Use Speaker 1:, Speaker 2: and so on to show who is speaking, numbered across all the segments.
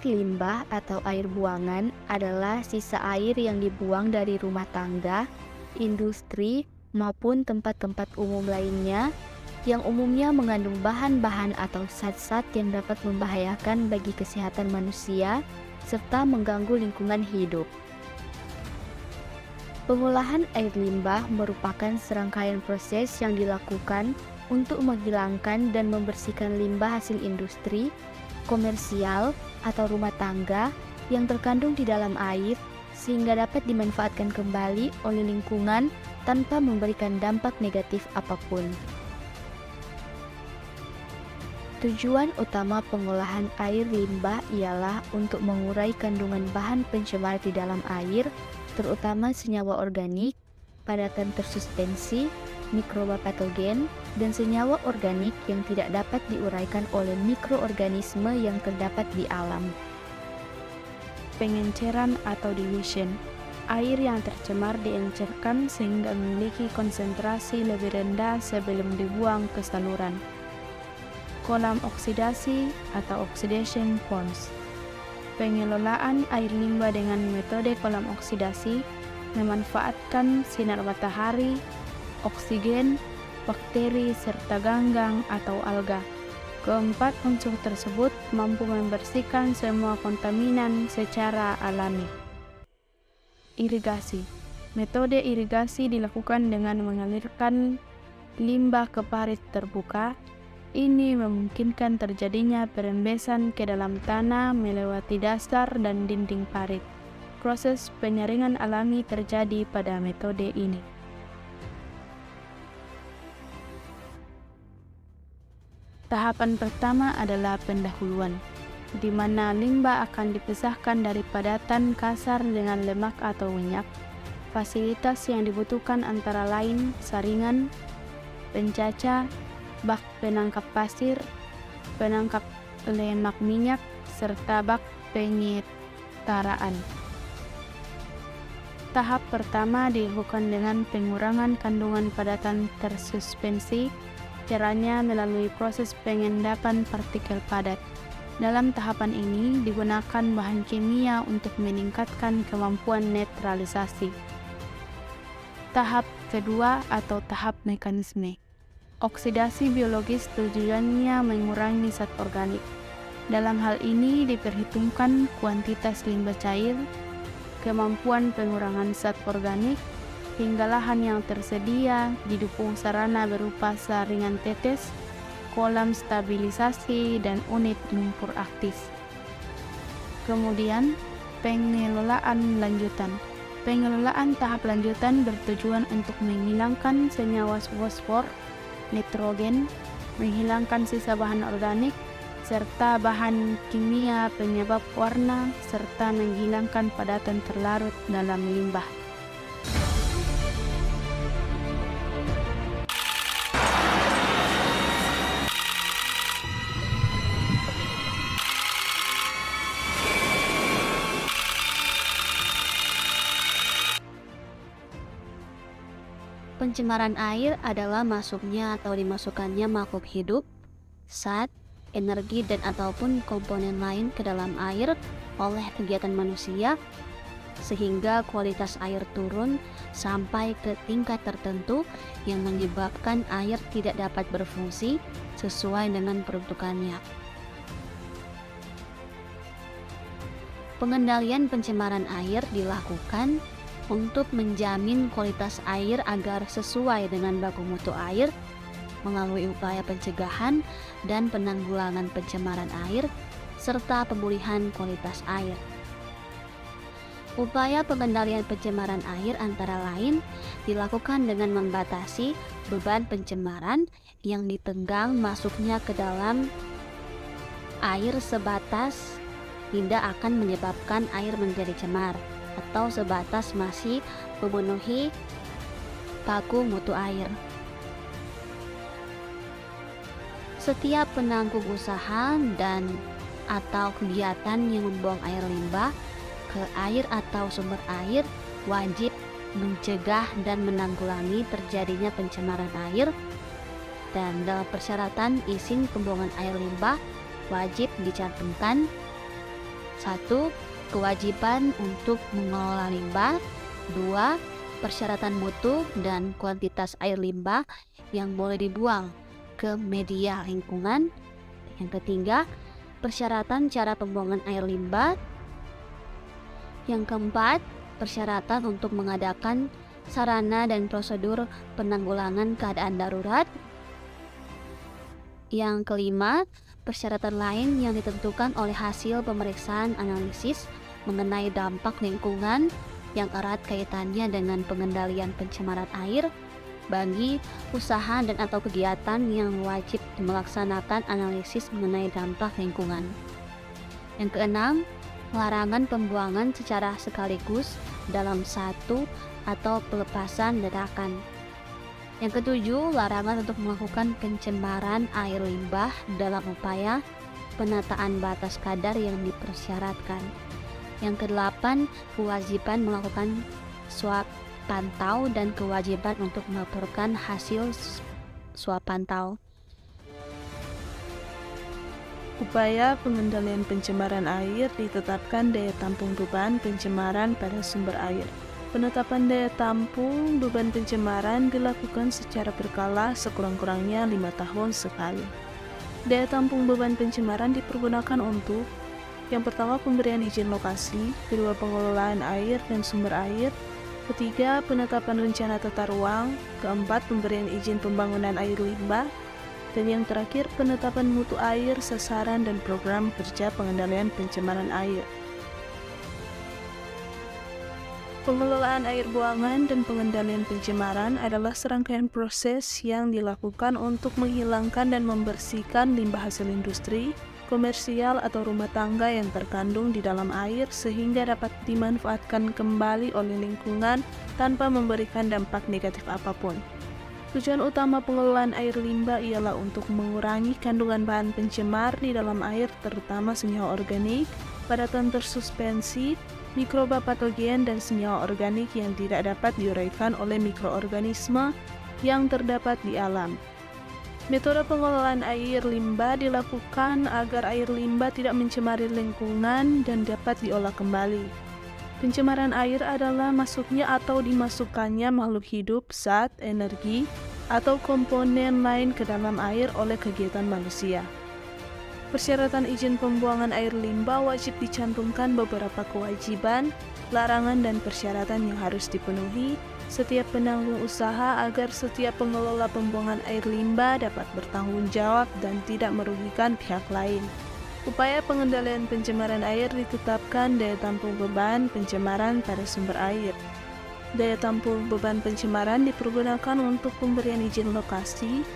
Speaker 1: Air limbah atau air buangan adalah sisa air yang dibuang dari rumah tangga, industri, maupun tempat-tempat umum lainnya yang umumnya mengandung bahan-bahan atau zat-zat yang dapat membahayakan bagi kesehatan manusia serta mengganggu lingkungan hidup. Pengolahan air limbah merupakan serangkaian proses yang dilakukan untuk menghilangkan dan membersihkan limbah hasil industri, komersial, atau rumah tangga yang terkandung di dalam air sehingga dapat dimanfaatkan kembali oleh lingkungan tanpa memberikan dampak negatif apapun. Tujuan utama pengolahan air limbah ialah untuk mengurai kandungan bahan pencemar di dalam air, terutama senyawa organik, padatan tersuspensi, mikroba patogen, dan senyawa organik yang tidak dapat diuraikan oleh mikroorganisme yang terdapat di alam.
Speaker 2: Pengenceran atau dilution. Air yang tercemar diencerkan sehingga memiliki konsentrasi lebih rendah sebelum dibuang ke saluran. Kolam oksidasi atau oxidation ponds. Pengelolaan air limbah dengan metode kolam oksidasi memanfaatkan sinar matahari, oksigen, bakteri, serta ganggang atau alga. Keempat unsur tersebut mampu membersihkan semua kontaminan secara alami. Irigasi. Metode irigasi dilakukan dengan mengalirkan limbah ke parit terbuka. Ini memungkinkan terjadinya perembesan ke dalam tanah melewati dasar dan dinding parit. Proses penyaringan alami terjadi pada metode ini. Tahapan pertama adalah pendahuluan, di mana limbah akan dipisahkan dari padatan kasar dengan lemak atau minyak. Fasilitas yang dibutuhkan antara lain saringan, pencaca, bak penangkap pasir, penangkap lemak minyak, serta bak penyetaraan. Tahap pertama dilakukan dengan pengurangan kandungan padatan tersuspensi. Caranya melalui proses pengendapan partikel padat. Dalam tahapan ini digunakan bahan kimia untuk meningkatkan kemampuan netralisasi. Tahap kedua atau tahap mekanisme. Oksidasi biologis tujuannya mengurangi zat organik. Dalam hal ini diperhitungkan kuantitas limbah cair, kemampuan pengurangan zat organik, hingga lahan yang tersedia didukung sarana berupa saringan tetes, kolam stabilisasi, dan unit lumpur aktif. Kemudian, pengelolaan lanjutan. Pengelolaan tahap lanjutan bertujuan untuk menghilangkan senyawa fosfor, nitrogen, menghilangkan sisa bahan organik, serta bahan kimia penyebab warna, serta menghilangkan padatan terlarut dalam limbah.
Speaker 1: Pencemaran air adalah masuknya atau dimasukkannya makhluk hidup, zat, energi, dan ataupun komponen lain ke dalam air oleh kegiatan manusia, sehingga kualitas air turun sampai ke tingkat tertentu yang menyebabkan air tidak dapat berfungsi sesuai dengan peruntukannya. Pengendalian pencemaran air dilakukan untuk menjamin kualitas air agar sesuai dengan baku mutu air melalui upaya pencegahan dan penanggulangan pencemaran air serta pemulihan kualitas air. Upaya pengendalian pencemaran air antara lain dilakukan dengan membatasi beban pencemaran yang ditenggang masuknya ke dalam air sebatas tidak akan menyebabkan air menjadi cemar, atau sebatas masih memenuhi baku mutu air. Setiap penanggung usaha dan atau kegiatan yang membuang air limbah ke air atau sumber air wajib mencegah dan menanggulangi terjadinya pencemaran air, dan dalam persyaratan izin pembuangan air limbah wajib dicantumkan 1. Kewajiban untuk mengelola limbah. 2. Persyaratan mutu dan kuantitas air limbah yang boleh dibuang ke media lingkungan. Yang ketiga, persyaratan cara pembuangan air limbah. Yang keempat, persyaratan untuk mengadakan sarana dan prosedur penanggulangan keadaan darurat. Yang kelima, persyaratan lain yang ditentukan oleh hasil pemeriksaan analisis mengenai dampak lingkungan yang erat kaitannya dengan pengendalian pencemaran air bagi usaha dan atau kegiatan yang wajib melaksanakan analisis mengenai dampak lingkungan. Yang keenam, larangan pembuangan secara sekaligus dalam satu atau pelepasan dadakan. Yang ketujuh, larangan untuk melakukan pencemaran air limbah dalam upaya penataan batas kadar yang dipersyaratkan. Yang kedelapan, kewajiban melakukan swab pantau dan kewajiban untuk melaporkan hasil swab pantau.
Speaker 3: Upaya pengendalian pencemaran air ditetapkan daya tampung beban pencemaran pada sumber air. Penetapan daya tampung beban pencemaran dilakukan secara berkala sekurang-kurangnya 5 tahun sekali. Daya tampung beban pencemaran dipergunakan untuk: yang pertama, pemberian izin lokasi; kedua, pengelolaan air dan sumber air; ketiga, penetapan rencana tata ruang; keempat, pemberian izin pembangunan air limbah; dan yang terakhir, penetapan mutu air, sasaran, dan program kerja pengendalian pencemaran air. Pengelolaan air buangan dan pengendalian pencemaran adalah serangkaian proses yang dilakukan untuk menghilangkan dan membersihkan limbah hasil industri, komersial, atau rumah tangga yang terkandung di dalam air sehingga dapat dimanfaatkan kembali oleh lingkungan tanpa memberikan dampak negatif apapun. Tujuan utama pengelolaan air limbah ialah untuk mengurangi kandungan bahan pencemar di dalam air, terutama senyawa organik, padatan tersuspensi, mikroba patogen, dan senyawa organik yang tidak dapat diuraikan oleh mikroorganisme yang terdapat di alam. Metode pengelolaan air limbah dilakukan agar air limbah tidak mencemari lingkungan dan dapat diolah kembali. Pencemaran air adalah masuknya atau dimasukkannya makhluk hidup, zat, energi, atau komponen lain ke dalam air oleh kegiatan manusia. Persyaratan izin pembuangan air limbah wajib dicantumkan beberapa kewajiban, larangan, dan persyaratan yang harus dipenuhi setiap penanggung usaha agar setiap pengelola pembuangan air limbah dapat bertanggung jawab dan tidak merugikan pihak lain. Upaya pengendalian pencemaran air ditetapkan daya tampung beban pencemaran pada sumber air. Daya tampung beban pencemaran dipergunakan untuk pemberian izin lokasi,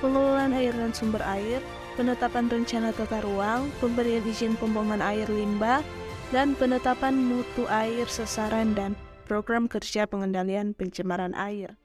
Speaker 3: pengelolaan air dan sumber air, penetapan rencana tata ruang, pemberian izin pembuangan air limbah, dan penetapan mutu air, sasaran, dan program kerja pengendalian pencemaran air.